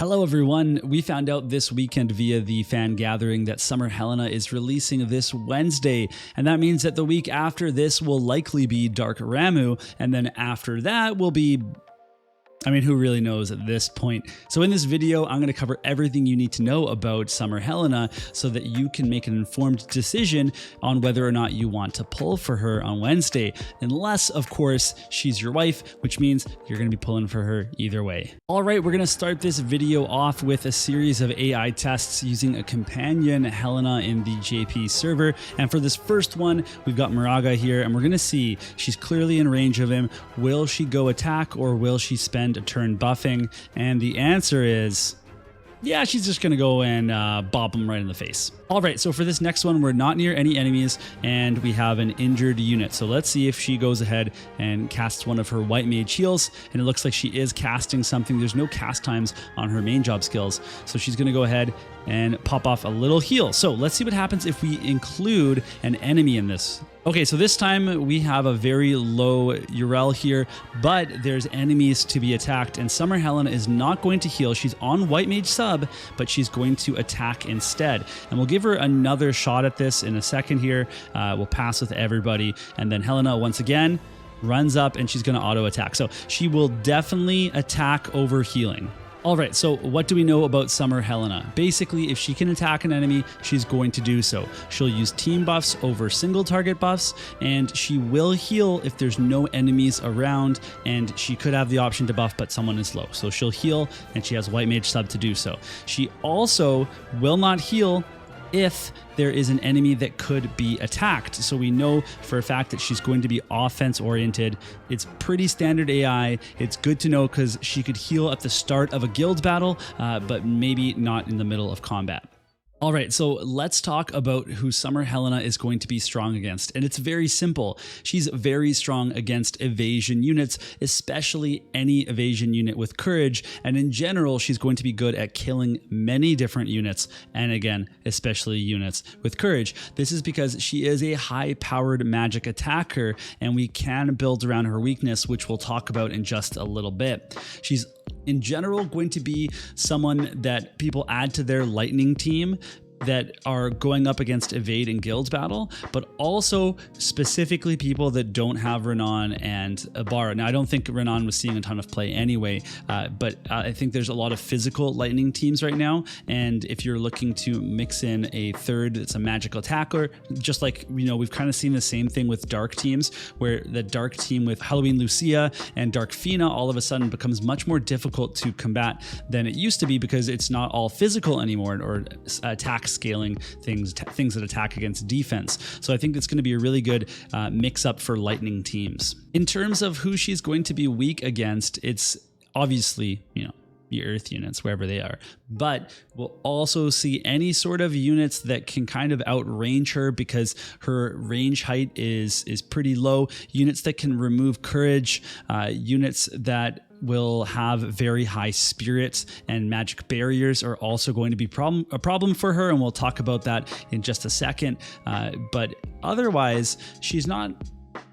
Hello everyone, we found out this weekend via the fan gathering that Summer Helena is releasing this Wednesday, and that means that the week after this will likely be Dark Ramu, and then after that will be... who really knows at this point? So in this video, I'm going to cover everything you need to know about Summer Helena so that you can make an informed decision on whether or not you want to pull for her on Wednesday. Unless, of course, she's your wife, which means you're going to be pulling for her either way. All right, we're going to start this video off with a series of AI tests using a companion Helena in the JP server. And for this first one, we've got Maraga here, and we're going to see she's clearly in range of him. Will she go attack or will she spend a turn buffing? And the answer is, yeah, she's just going to go and bop him right in the face. All right, so for this next one, we're not near any enemies and we have an injured unit. So let's see if she goes ahead and casts one of her white mage heals. And it looks like she is casting something. There's no cast times on her main job skills. So she's going to go ahead and pop off a little heal. So let's see what happens if we include an enemy in this. Okay, so this time we have a very low URL here, but there's enemies to be attacked, and Summer Helena is not going to heal. She's on White Mage sub, but she's going to attack instead. And we'll give her another shot at this in a second here. We'll pass with everybody, and then Helena once again runs up and she's going to auto attack. So she will definitely attack over healing. All right, so what do we know about Summer Helena? Basically, if she can attack an enemy, she's going to do so. She'll use team buffs over single target buffs, and she will heal if there's no enemies around, and she could have the option to buff, but someone is low. So she'll heal, and she has White Mage sub to do so. She also will not heal if there is an enemy that could be attacked. So we know for a fact that she's going to be offense oriented. It's pretty standard AI. It's good to know because she could heal at the start of a guild battle, but maybe not in the middle of combat. All right, so let's talk about who Summer Helena is going to be strong against. And it's very simple. She's very strong against evasion units, especially any evasion unit with courage. And in general, she's going to be good at killing many different units. And again, especially units with courage. This is because she is a high-powered magic attacker, and we can build around her weakness, which we'll talk about in just a little bit. She's in general going to be someone that people add to their lightning team that are going up against evade and guild battle, but also specifically people that don't have Ranan and Ibara. Now, I don't think Ranan was seeing a ton of play anyway, but I think there's a lot of physical lightning teams right now, and if you're looking to mix in a third that's a magical attacker, just like, we've kind of seen the same thing with dark teams, where the dark team with Halloween Lucia and Dark Fina all of a sudden becomes much more difficult to combat than it used to be, because it's not all physical anymore, or attack scaling things that attack against defense. So I think it's going to be a really good mix up for lightning teams. In terms of who she's going to be weak against, it's obviously, the earth units, wherever they are, but we'll also see any sort of units that can kind of outrange her because her range height is pretty low. Units that can remove courage, units that will have very high spirits and magic barriers are also going to be a problem for her, and we'll talk about that in just a second. But otherwise, she's not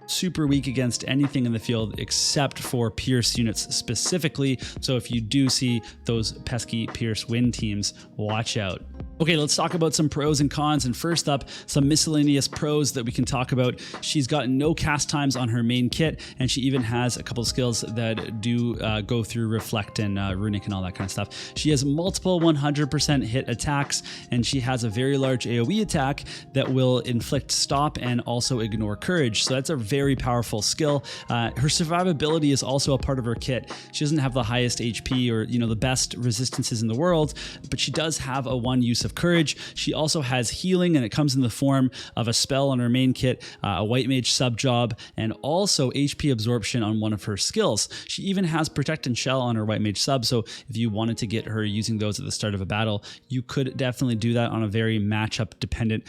super weak against anything in the field except for Pierce units specifically. So if you do see those pesky Pierce win teams, watch out. Okay, let's talk about some pros and cons. And first up, some miscellaneous pros that we can talk about. She's got no cast times on her main kit, and she even has a couple of skills that do go through Reflect and Runic and all that kind of stuff. She has multiple 100% hit attacks, and she has a very large AoE attack that will inflict stop and also ignore courage. So that's a very powerful skill. Her survivability is also a part of her kit. She doesn't have the highest HP or the best resistances in the world, but she does have a one use of courage. She also has healing, and it comes in the form of a spell on her main kit, a White Mage sub job, and also HP absorption on one of her skills. She even has Protect and Shell on her White Mage sub, so if you wanted to get her using those at the start of a battle, you could definitely do that on a very matchup dependent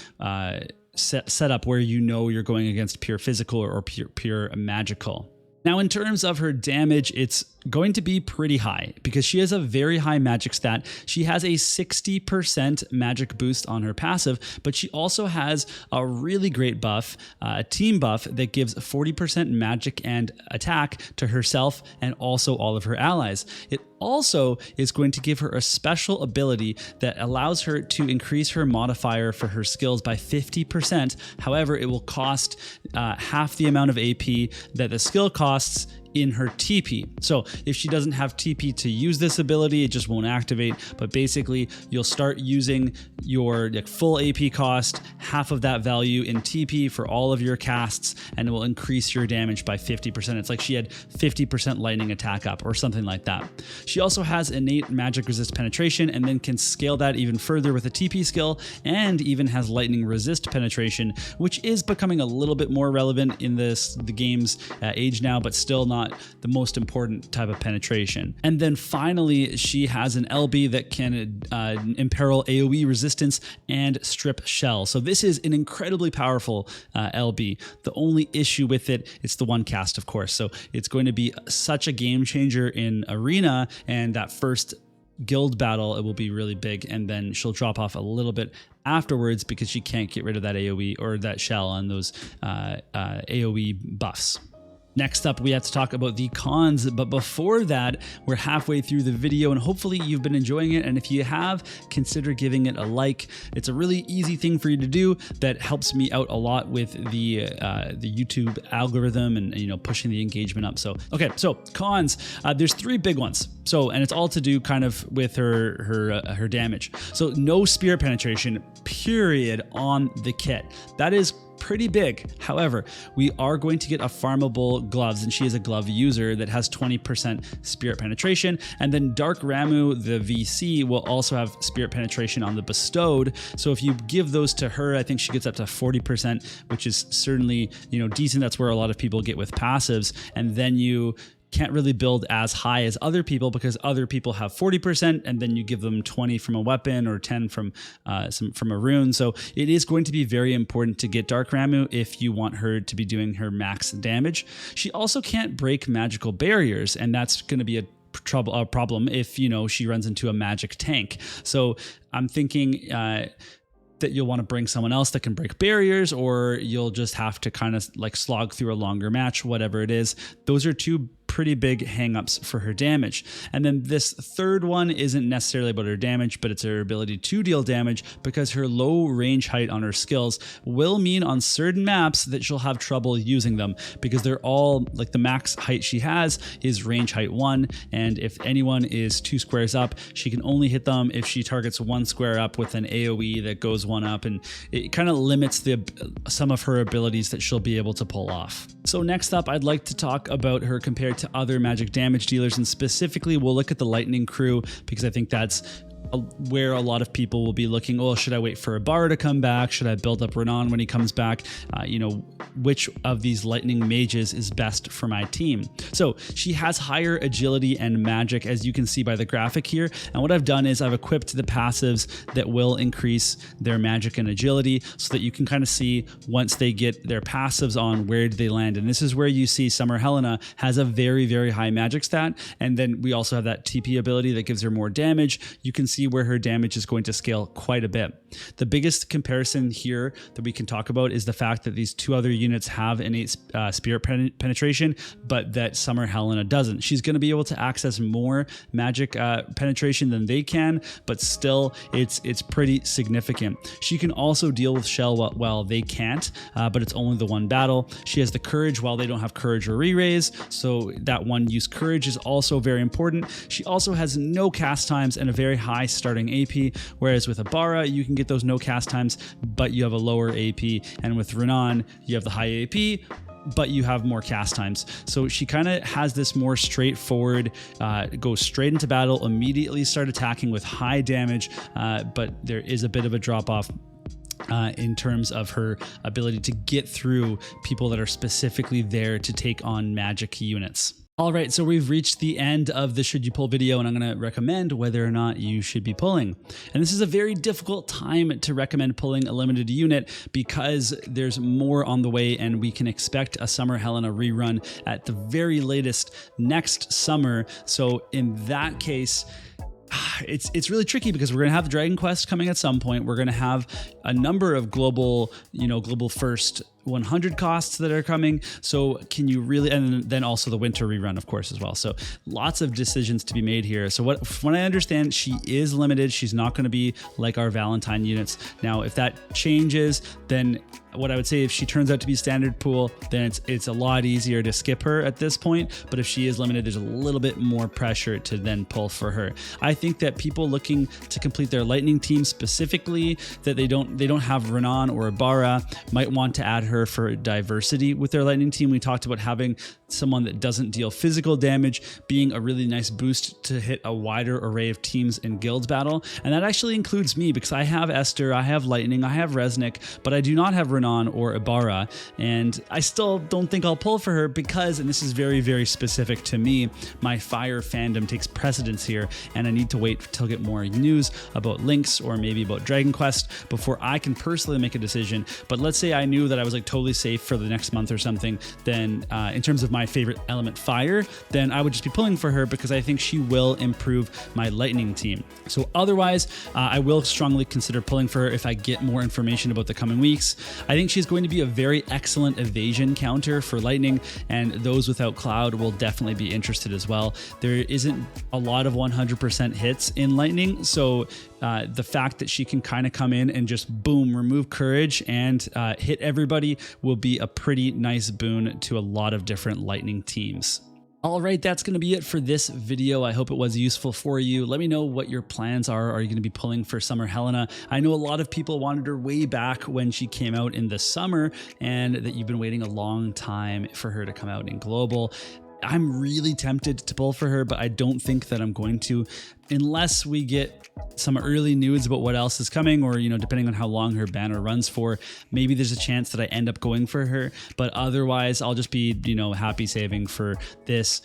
setup where you're going against pure physical or pure magical. Now, in terms of her damage, it's going to be pretty high because she has a very high magic stat. She has a 60% magic boost on her passive, but she also has a really great buff, a team buff that gives 40% magic and attack to herself and also all of her allies. It also is going to give her a special ability that allows her to increase her modifier for her skills by 50%. However, it will cost half the amount of AP that the skill costs in her TP. So if she doesn't have TP to use this ability, it just won't activate. But basically, you'll start using your full AP cost, half of that value in TP for all of your casts, and it will increase your damage by 50%. It's like she had 50% lightning attack up or something like that. She also has innate magic resist penetration and then can scale that even further with a TP skill, and even has lightning resist penetration, which is becoming a little bit more relevant in the game's age now, but still not the most important type of penetration. And then finally, she has an LB that can imperil AoE resistance and strip shell. So this is an incredibly powerful LB. The only issue with it, it's the one cast, of course. So it's going to be such a game changer in Arena, and that first guild battle, it will be really big, and then she'll drop off a little bit afterwards because she can't get rid of that AoE or that shell on those AoE buffs. Next up, we have to talk about the cons, but before that, we're halfway through the video and hopefully you've been enjoying it. And if you have, consider giving it a like. It's a really easy thing for you to do that helps me out a lot with the YouTube algorithm and pushing the engagement up. So okay, so cons. There's three big ones. So, and it's all to do kind of with her damage. So no spirit penetration, period, on the kit. That is pretty big. However, we are going to get a farmable gloves, and she is a glove user that has 20% spirit penetration. And then Dark Ramu, the VC, will also have spirit penetration on the bestowed. So if you give those to her, I think she gets up to 40%, which is certainly, decent. That's where a lot of people get with passives. And then you can't really build as high as other people because other people have 40%, and then you give them 20 from a weapon or 10 from a rune. So it is going to be very important to get Dark Ramu if you want her to be doing her max damage. She also can't break magical barriers, and that's going to be a problem if she runs into a magic tank. So I'm thinking that you'll want to bring someone else that can break barriers, or you'll just have to kind of slog through a longer match, whatever it is. Those are two pretty big hangups for her damage. And then this third one isn't necessarily about her damage, but it's her ability to deal damage, because her low range height on her skills will mean on certain maps that she'll have trouble using them, because they're all the max height she has is range height 1, and if anyone is 2 squares up, she can only hit them if she targets 1 square up with an AoE that goes 1 up, and it kind of limits some of her abilities that she'll be able to pull off. So next up, I'd like to talk about her compared to other magic damage dealers, and specifically we'll look at the Lightning Crew, because I think that's where a lot of people will be looking, oh, should I wait for Ibara to come back? Should I build up Ranan when he comes back? Which of these lightning mages is best for my team? So she has higher agility and magic, as you can see by the graphic here. And what I've done is I've equipped the passives that will increase their magic and agility, so that you can kind of see once they get their passives on, where do they land. And this is where you see Summer Helena has a very, very high magic stat. And then we also have that TP ability that gives her more damage. You can see where her damage is going to scale quite a bit. The biggest comparison here that we can talk about is the fact that these two other units have innate spirit penetration, but that Summer Helena doesn't. She's going to be able to access more magic penetration than they can, but still it's pretty significant. She can also deal with shell while they can't, but it's only the one battle. She has the courage while they don't have courage or re-raise, so that one use courage is also very important. She also has no cast times and a very high starting AP, whereas with Ibara you can get those no cast times, but you have a lower AP, and with Ranan you have the high AP, but you have more cast times. So she kind of has this more straightforward, go straight into battle, immediately start attacking with high damage, but there is a bit of a drop off in terms of her ability to get through people that are specifically there to take on magic units. All right, so we've reached the end of the Should You Pull video, and I'm going to recommend whether or not you should be pulling. And this is a very difficult time to recommend pulling a limited unit because there's more on the way, and we can expect a Summer Helena rerun at the very latest next summer. So in that case, it's really tricky because we're going to have Dragon Quest coming at some point. We're going to have a number of global first 100 costs that are coming. So can you really, and then also the winter rerun, of course, as well. So lots of decisions to be made here. So when I understand, she is limited. She's not going to be like our Valentine units. Now, if that changes, then what I would say, if she turns out to be standard pool, then it's a lot easier to skip her at this point. But if she is limited, there's a little bit more pressure to then pull for her. I think that people looking to complete their Lightning team specifically, that they don't have Ranan or Ibara, might want to add her for diversity with their Lightning team. We talked about having someone that doesn't deal physical damage being a really nice boost to hit a wider array of teams in guild battle. And that actually includes me because I have Esther, I have Lightning, I have Resnick, but I do not have Ranan or Ibara. And I still don't think I'll pull for her because, and this is very, very specific to me, my fire fandom takes precedence here, and I need to wait till I get more news about Lynx or maybe about Dragon Quest before I can personally make a decision. But let's say I knew that I was like totally safe for the next month or something, then in terms of my favorite element, fire, then I would just be pulling for her because I think she will improve my Lightning team. So otherwise, I will strongly consider pulling for her if I get more information about the coming weeks. I think she's going to be a very excellent evasion counter for Lightning, and those without Cloud will definitely be interested as well. There isn't a lot of 100% hits in Lightning, so the fact that she can kind of come in and just boom, remove courage and hit everybody will be a pretty nice boon to a lot of different Lightning teams. All right, that's going to be it for this video. I hope it was useful for you. Let me know what your plans are. Are you going to be pulling for Summer Helena? I know a lot of people wanted her way back when she came out in the summer, and that you've been waiting a long time for her to come out in global. I'm really tempted to pull for her, but I don't think that I'm going to unless we get some early news about what else is coming, or, depending on how long her banner runs for, maybe there's a chance that I end up going for her. But otherwise, I'll just be, happy saving for this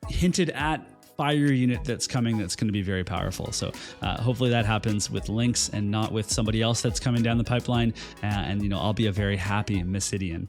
hinted at fire unit that's coming that's going to be very powerful. So hopefully that happens with Lynx and not with somebody else that's coming down the pipeline. And I'll be a very happy Mysidian.